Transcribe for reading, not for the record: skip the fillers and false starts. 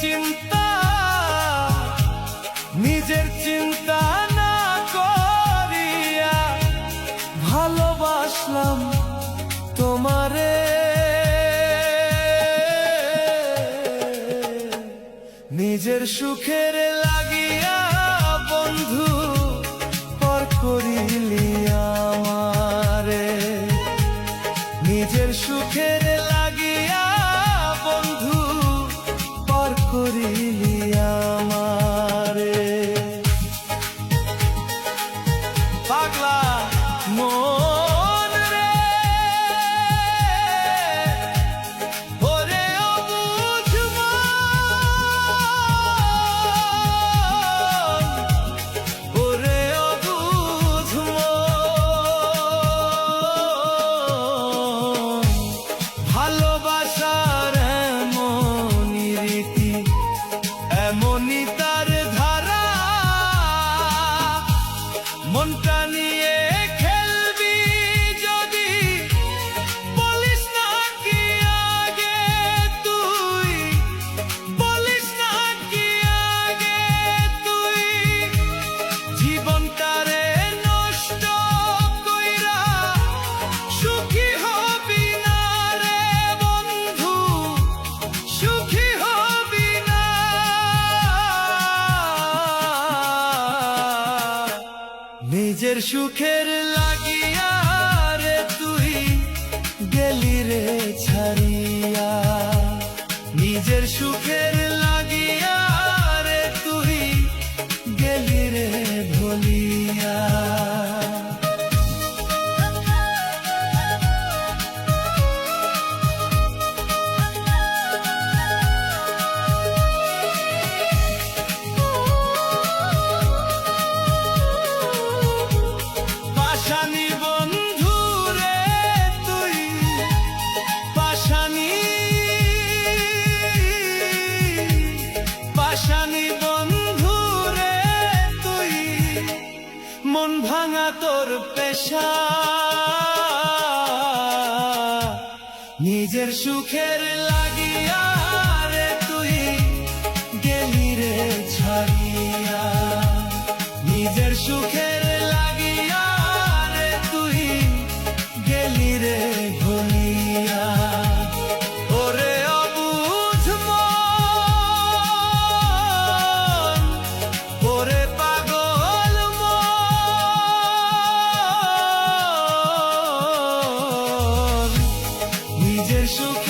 চিন্তা, নিজের চিন্তা না করিয়া ভালোবাসলাম তোমারে। নিজের সুখের লাগিয়া বন্ধু পর করিলি আমারে। নিজের সুখের লাগিয়া বন্ধু পর করিলি আমারে। পাগলা মন রে, ওরে অবুঝ মন, ওরে অবুঝ মন। ভালোবাসার এমনই রীতি, এমনই তার ধারা, মনটা নিয়ে খেলবি যদি বলিস না কি আগে, তুই বলিস না কি আগে, তুই জীবনটারে নষ্ট কইরা সুখী হবি না রে বন্ধু, সুখী হবি না। নিজের সুখের লাগিয়া রে তুই গেলি রে ছাড়িয়া, নিজের সুখের লাগিয়া রে তুই গেলি রে ভুলিয়া। পাশানি বন্ধু রে তুই, পাশানি, পাশানি বন্ধু রে তুই, মন ভাঙা তোর পেশা। নিজের সুখের লাগিয়া রে তুই গেলি রে ছাড়িয়া, নিজের সুখের লাগিয়া রে তুই গেলি রে ভুলিয়া। ওরে অবুঝ মন, ওরে পাগল মন, নিজের সুখ